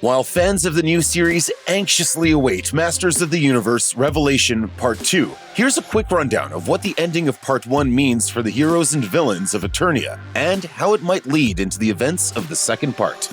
While fans of the new series anxiously await Masters of the Universe Revelation Part 2, here's a quick rundown of what the ending of Part 1 means for the heroes and villains of Eternia, and how it might lead into the events of the second part.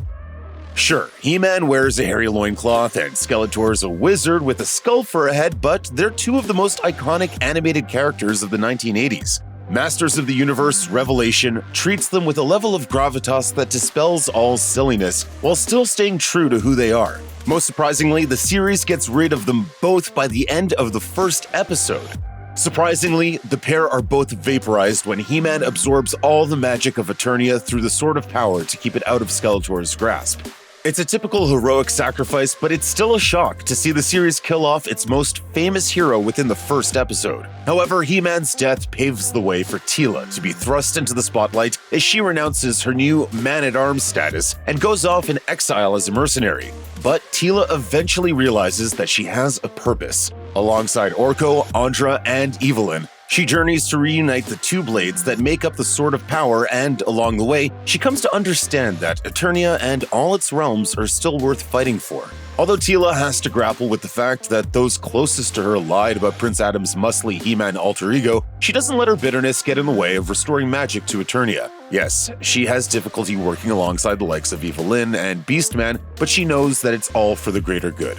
Sure, He-Man wears a hairy loincloth and Skeletor's a wizard with a skull for a head, but they're two of the most iconic animated characters of the 1980s. Masters of the Universe Revelation treats them with a level of gravitas that dispels all silliness while still staying true to who they are. Most surprisingly, the series gets rid of them both by the end of the first episode. Surprisingly, the pair are both vaporized when He-Man absorbs all the magic of Eternia through the Sword of Power to keep it out of Skeletor's grasp. It's a typical heroic sacrifice, but it's still a shock to see the series kill off its most famous hero within the first episode. However, He-Man's death paves the way for Teela to be thrust into the spotlight as she renounces her new man-at-arms status and goes off in exile as a mercenary. But Teela eventually realizes that she has a purpose. Alongside Orko, Andra, and Evelyn, she journeys to reunite the two blades that make up the Sword of Power, and along the way, she comes to understand that Eternia and all its realms are still worth fighting for. Although Teela has to grapple with the fact that those closest to her lied about Prince Adam's muscly He-Man alter ego, she doesn't let her bitterness get in the way of restoring magic to Eternia. Yes, she has difficulty working alongside the likes of Evelyn and Beastman, but she knows that it's all for the greater good.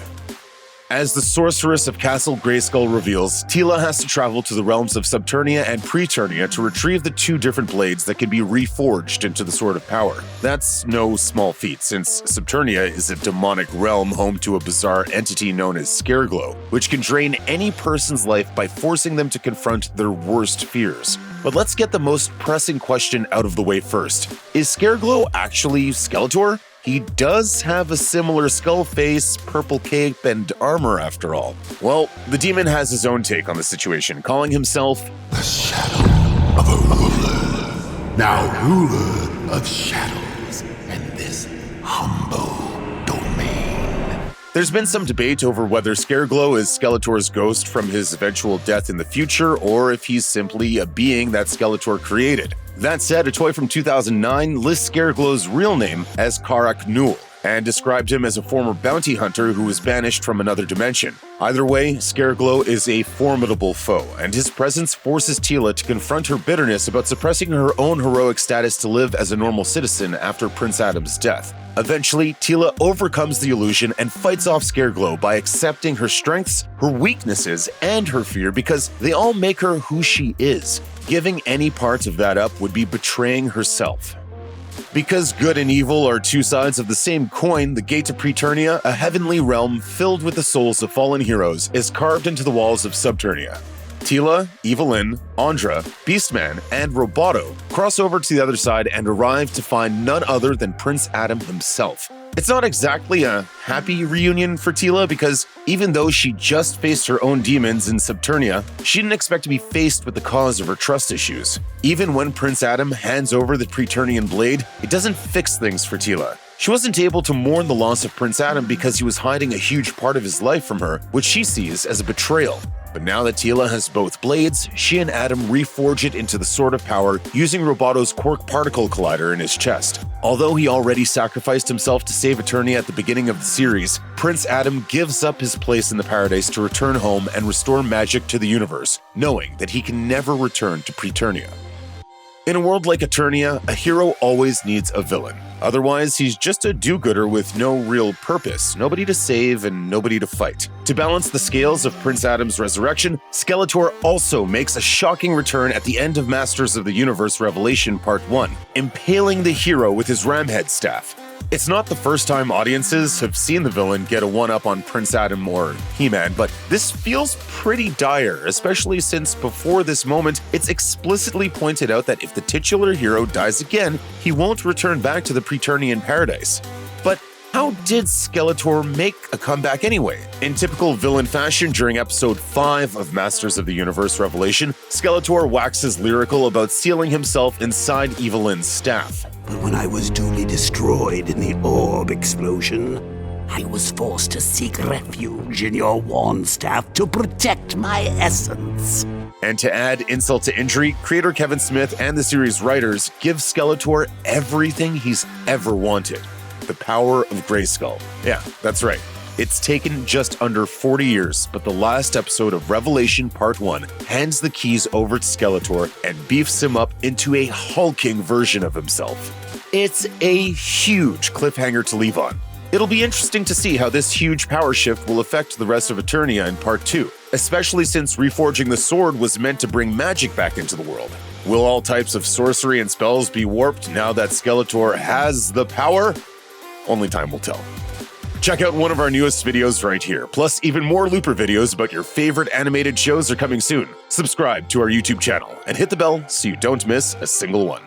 As the sorceress of Castle Grayskull reveals, Teela has to travel to the realms of Subternia and Preternia to retrieve the two different blades that can be reforged into the Sword of Power. That's no small feat, since Subternia is a demonic realm home to a bizarre entity known as Scareglow, which can drain any person's life by forcing them to confront their worst fears. But let's get the most pressing question out of the way first. Is Scareglow actually Skeletor? He does have a similar skull face, purple cape, and armor after all. Well, the demon has his own take on the situation, calling himself the shadow of a ruler, now ruler of shadows and this humble domain. There's been some debate over whether Scareglow is Skeletor's ghost from his eventual death in the future, or if he's simply a being that Skeletor created. That said, a toy from 2009 lists Scareglow's real name as Karak Nul, and described him as a former bounty hunter who was banished from another dimension. Either way, Scareglow is a formidable foe, and his presence forces Teela to confront her bitterness about suppressing her own heroic status to live as a normal citizen after Prince Adam's death. Eventually, Teela overcomes the illusion and fights off Scareglow by accepting her strengths, her weaknesses, and her fear because they all make her who she is. Giving any part of that up would be betraying herself. Because good and evil are two sides of the same coin, the Gate to Preternia, a heavenly realm filled with the souls of fallen heroes, is carved into the walls of Subternia. Teela, Evelyn, Andra, Beastman, and Roboto cross over to the other side and arrive to find none other than Prince Adam himself. It's not exactly a happy reunion for Teela because even though she just faced her own demons in Subternia, she didn't expect to be faced with the cause of her trust issues. Even when Prince Adam hands over the Preternian blade, it doesn't fix things for Teela. She wasn't able to mourn the loss of Prince Adam because he was hiding a huge part of his life from her, which she sees as a betrayal. But now that Teela has both blades, she and Adam reforge it into the Sword of Power using Roboto's Quark Particle Collider in his chest. Although he already sacrificed himself to save Eternia at the beginning of the series, Prince Adam gives up his place in the Paradise to return home and restore magic to the universe, knowing that he can never return to Preternia. In a world like Eternia, a hero always needs a villain. Otherwise, he's just a do-gooder with no real purpose, nobody to save and nobody to fight. To balance the scales of Prince Adam's resurrection, Skeletor also makes a shocking return at the end of Masters of the Universe Revelation Part 1, impaling the hero with his ramhead staff. It's not the first time audiences have seen the villain get a one-up on Prince Adam or He-Man, but this feels pretty dire, especially since before this moment, it's explicitly pointed out that if the titular hero dies again, he won't return back to the Preternian paradise. But how did Skeletor make a comeback anyway? In typical villain fashion, during episode 5 of Masters of the Universe Revelation, Skeletor waxes lyrical about sealing himself inside Evelyn's staff. But when I was duly destroyed in the orb explosion, I was forced to seek refuge in your wand staff to protect my essence. And to add insult to injury, creator Kevin Smith and the series writers give Skeletor everything he's ever wanted. The the power of Grayskull. Yeah, that's right. It's taken just under 40 years, but the last episode of Revelation Part 1 hands the keys over to Skeletor and beefs him up into a hulking version of himself. It's a huge cliffhanger to leave on. It'll be interesting to see how this huge power shift will affect the rest of Eternia in Part 2, especially since reforging the sword was meant to bring magic back into the world. Will all types of sorcery and spells be warped now that Skeletor has the power? Only time will tell. Check out one of our newest videos right here. Plus, even more Looper videos about your favorite animated shows are coming soon. Subscribe to our YouTube channel and hit the bell so you don't miss a single one.